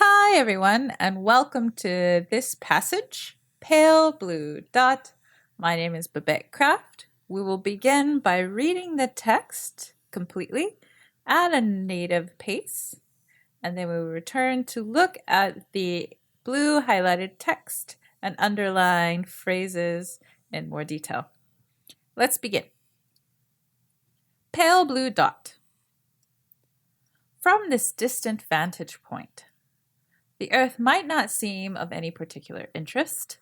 Hi, everyone, and welcome to this passage, Pale Blue Dot. My name is Babette Craft. We will begin by reading the text completely at a native pace, and then we will return to look at the blue highlighted text and underlined phrases in more detail. Let's begin. Pale Blue Dot. From this distant vantage point, the Earth might not seem of any particular interest,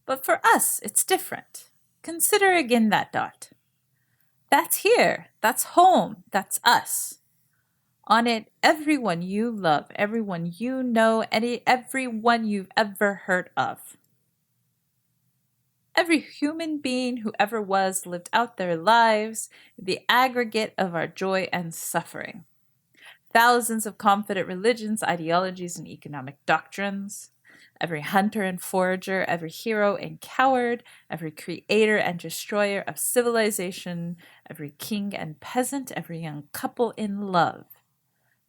but for us it's different. Consider again that dot. That's here, that's home, that's us. On it, everyone you love, everyone you know, everyone you've ever heard of. Every human being who ever was lived out their lives, the aggregate of our joy and suffering. Thousands of confident religions, ideologies, and economic doctrines. Every hunter and forager, every hero and coward, every creator and destroyer of civilization, every king and peasant, every young couple in love.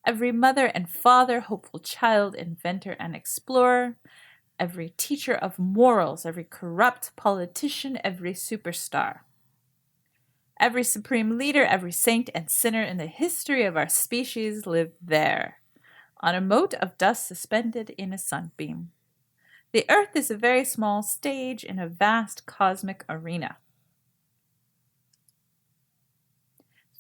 Every mother and father, hopeful child, inventor and explorer. Every teacher of morals, every corrupt politician, every superstar. Every supreme leader, every saint and sinner in the history of our species lived there, on a mote of dust suspended in a sunbeam. The Earth is a very small stage in a vast cosmic arena.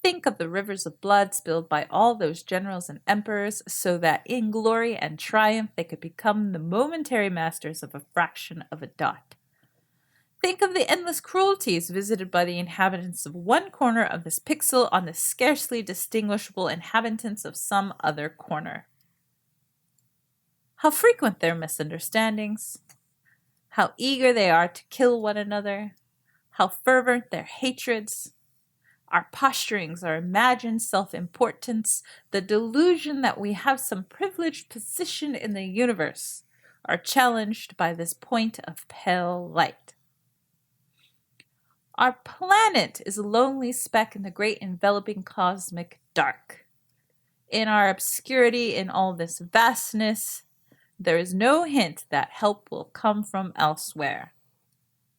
Think of the rivers of blood spilled by all those generals and emperors, so that in glory and triumph they could become the momentary masters of a fraction of a dot. Think of the endless cruelties visited by the inhabitants of one corner of this pixel on the scarcely distinguishable inhabitants of some other corner. How frequent their misunderstandings, how eager they are to kill one another, how fervent their hatreds. Our posturings, our imagined self-importance, the delusion that we have some privileged position in the universe, are challenged by this point of pale light. Our planet is a lonely speck in the great enveloping cosmic dark. In our obscurity, in all this vastness, there is no hint that help will come from elsewhere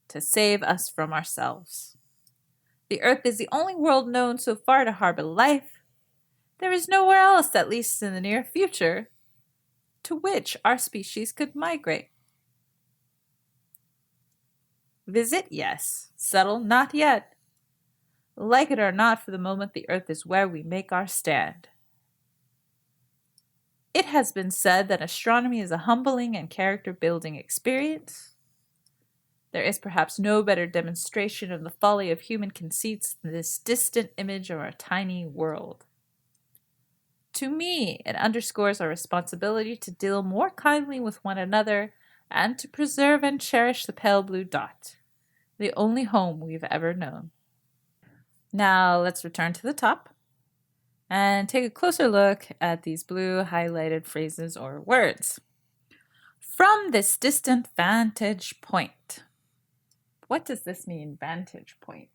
to save us from ourselves. The Earth is the only world known so far to harbor life. There is nowhere else, at least in the near future, to which our species could migrate. Visit, yes. Settle, not yet. Like it or not, for the moment, the Earth is where we make our stand. It has been said that astronomy is a humbling and character-building experience. There is perhaps no better demonstration of the folly of human conceits than this distant image of our tiny world. To me, it underscores our responsibility to deal more kindly with one another and to preserve and cherish the pale blue dot, the only home we've ever known. Now let's return to the top and take a closer look at these blue highlighted phrases or words. From this distant vantage point. What does this mean, vantage point?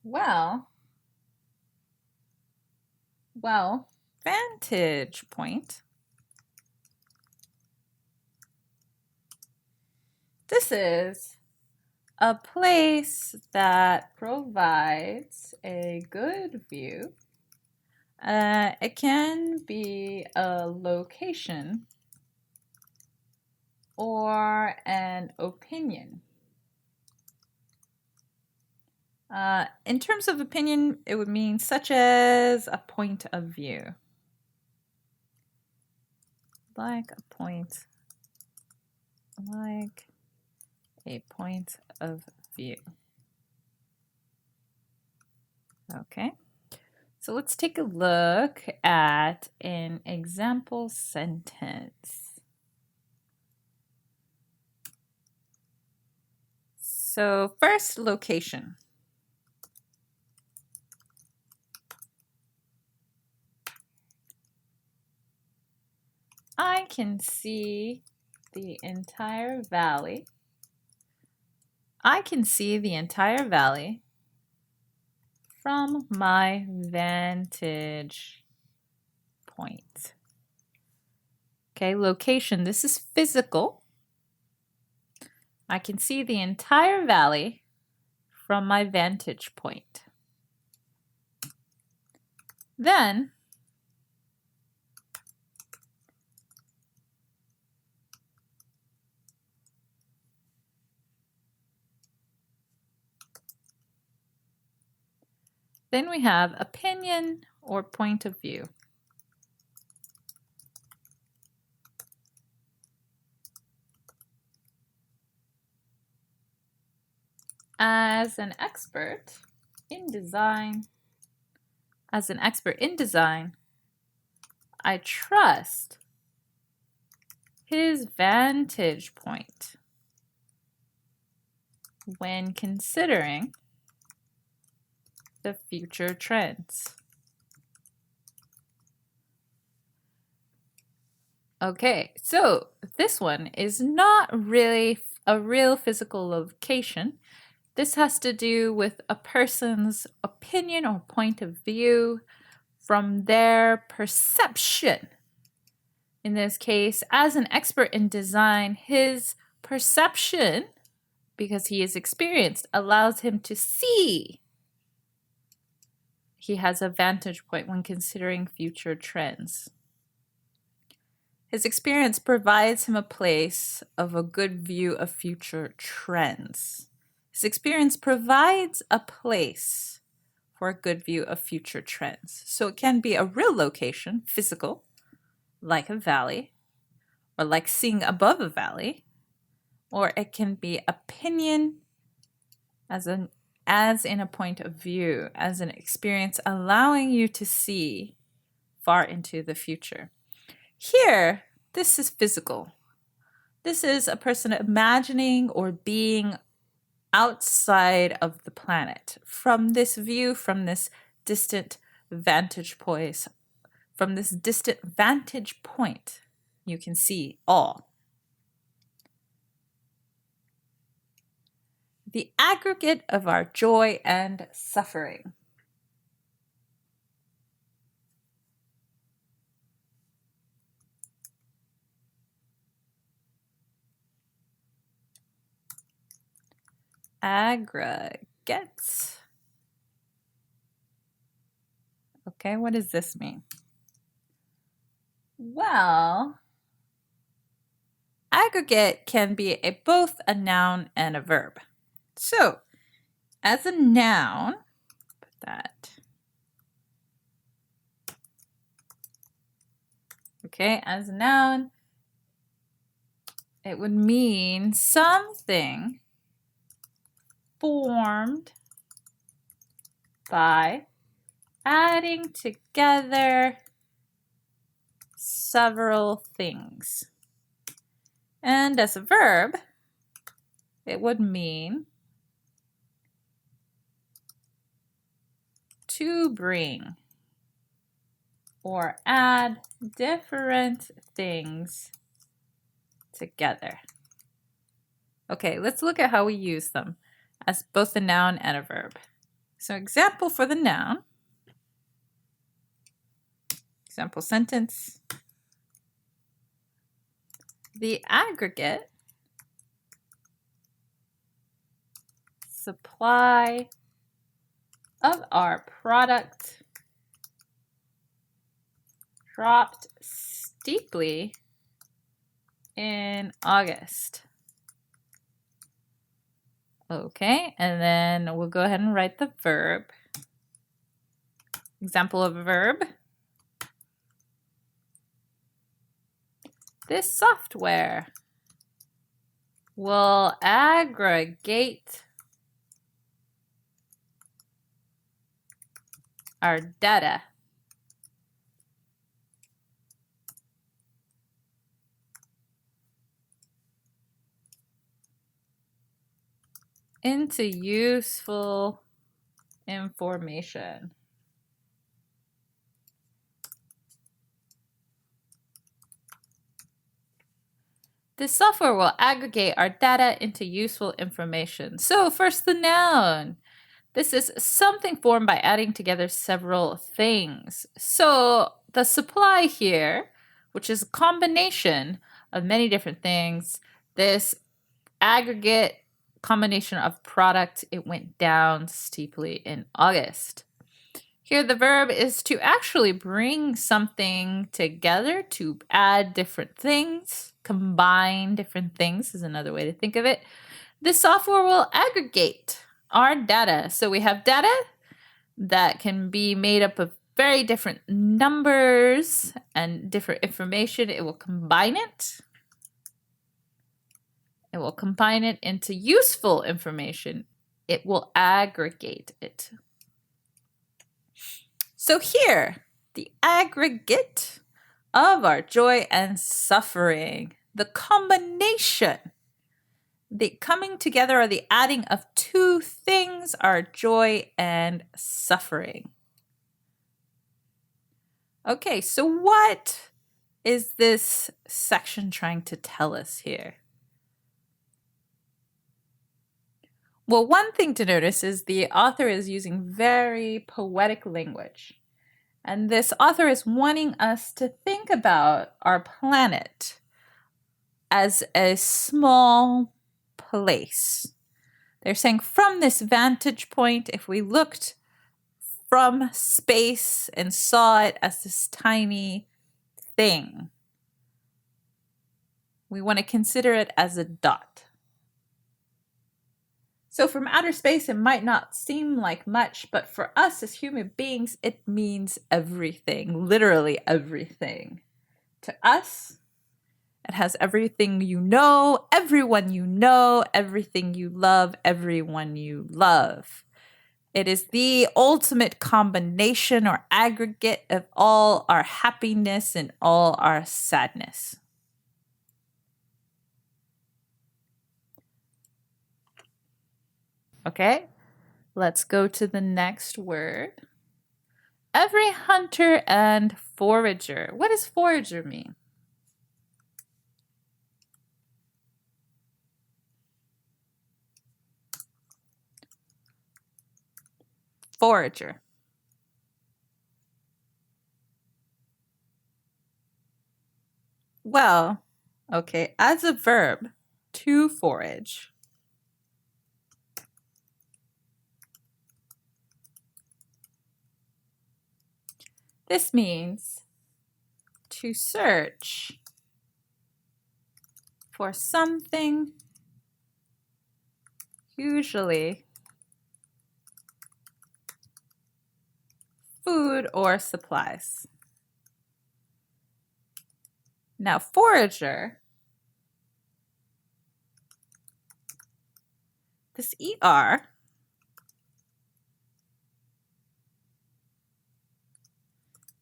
Well, vantage point. This is a place that provides a good view. It can be a location or an opinion. In terms of opinion, it would mean such as a point of view. Like a point of view. Okay, so let's take a look at an example sentence. So first, location. I can see the entire valley. I can see the entire valley from my vantage point. Okay, location, this is physical. I can see the entire valley from my vantage point. Then we have opinion or point of view. As an expert in design, I trust his vantage point when considering the future trends. Okay, so this one is not really a real physical location. This has to do with a person's opinion or point of view from their perception. In this case, as an expert in design, his perception, because he is experienced, allows him to see. He has a vantage point when considering future trends. His experience provides him a place of a good view of future trends. His experience provides a place for a good view of future trends. So it can be a real location, physical, like a valley, or like seeing above a valley, or it can be opinion as in a point of view, as an experience allowing you to see far into the future. Here, this is physical. This is a person imagining or being outside of the planet. From this view, from this distant vantage point, you can see all. The aggregate of our joy and suffering. Aggregates. Okay, what does this mean? Well, aggregate can be both a noun and a verb. So, as a noun, put that. Okay, as a noun, it would mean something formed by adding together several things. And as a verb, it would mean to bring or add different things together. Okay, let's look at how we use them as both a noun and a verb. So example for the noun. Example sentence. The aggregate supply of our product dropped steeply in August. Okay, and then we'll go ahead and write the verb. Example of a verb. This software will aggregate our data into useful information. This software will aggregate our data into useful information. So first, the noun. This is something formed by adding together several things. So the supply here, which is a combination of many different things, this aggregate combination of product, it went down steeply in August. Here, the verb is to actually bring something together, to add different things, combine different things is another way to think of it. This software will aggregate our data. So we have data that can be made up of very different numbers and different information. It will combine it. It will combine it into useful information. It will aggregate it. So here, the aggregate of our joy and suffering, the combination, the coming together or the adding of two things are joy and suffering. Okay, so what is this section trying to tell us here? Well, one thing to notice is the author is using very poetic language. And this author is wanting us to think about our planet as a small place. They're saying from this vantage point, if we looked from space and saw it as this tiny thing, we want to consider it as a dot. So from outer space, it might not seem like much, but for us as human beings, it means everything, literally everything. To us, it has everything you know, everyone you know, everything you love, everyone you love. It is the ultimate combination or aggregate of all our happiness and all our sadness. Okay, let's go to the next word. Every hunter and forager. What does forager mean? Forager. Well, okay, as a verb, to forage. This means to search for something, usually food or supplies. Now, forager, this ER,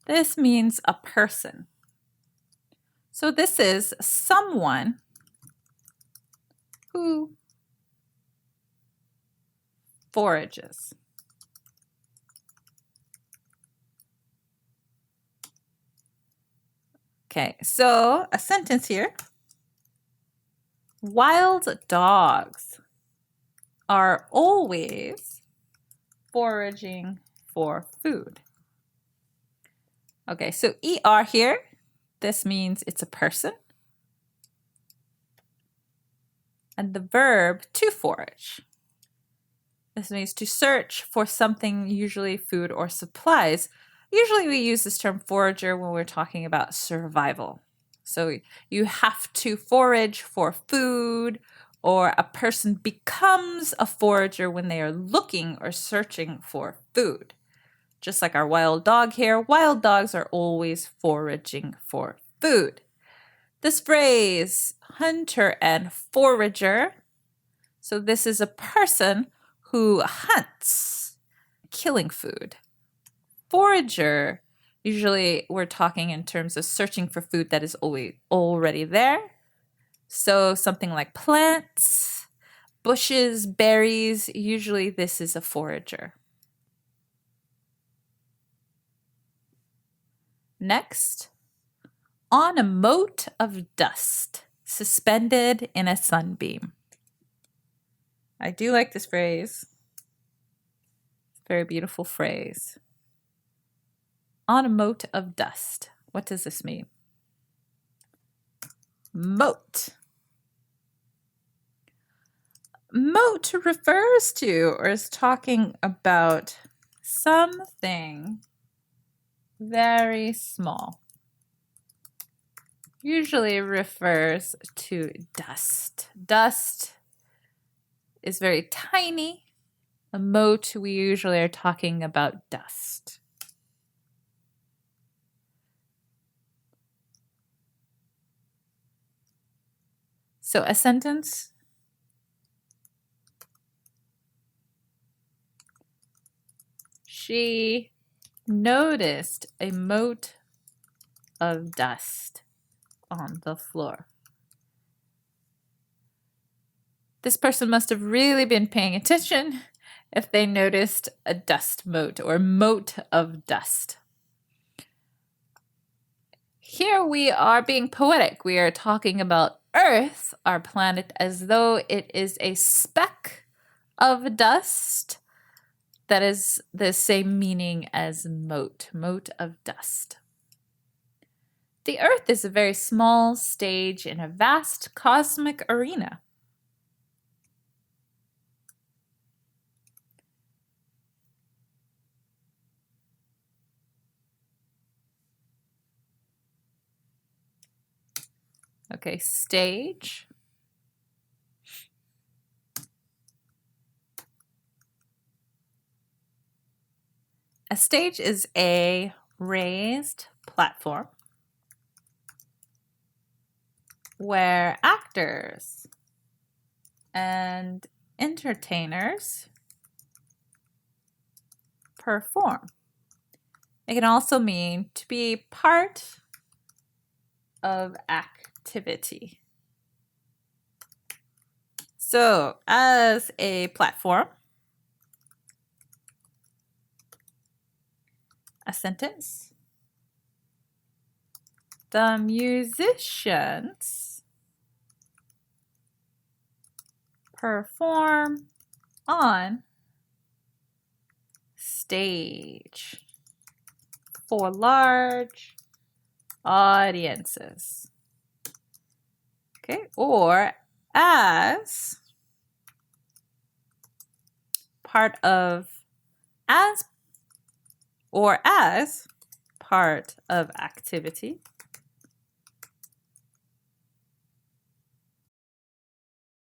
this means a person. So this is someone who forages. Okay, so a sentence here. Wild dogs are always foraging for food. Okay, so ER here, this means it's a person. And the verb to forage. This means to search for something, usually food or supplies. Usually we use this term forager when we're talking about survival. So you have to forage for food, or a person becomes a forager when they are looking or searching for food. Just like our wild dog here, wild dogs are always foraging for food. This phrase, hunter and forager, so this is a person who hunts, killing food. Forager, usually we're talking in terms of searching for food that is already there. So something like plants, bushes, berries, usually this is a forager. Next, on a mote of dust. suspended in a sunbeam. I do like this phrase. Very beautiful phrase. On a mote of dust. What does this mean? Mote. Mote refers to or is talking about something very small. Usually refers to dust. Dust is very tiny. A mote, we usually are talking about dust. So a sentence. She noticed a mote of dust on the floor. This person must have really been paying attention if they noticed a dust mote or mote of dust. Here we are being poetic. We are talking about Earth, our planet, as though it is a speck of dust. That is the same meaning as mote, mote of dust. The Earth is a very small stage in a vast cosmic arena. Okay, stage. A stage is a raised platform where actors and entertainers perform. It can also mean to be part of activity. So, as a platform, a sentence. The musicians perform on stage for large audiences. Okay, or as part of as part of activity.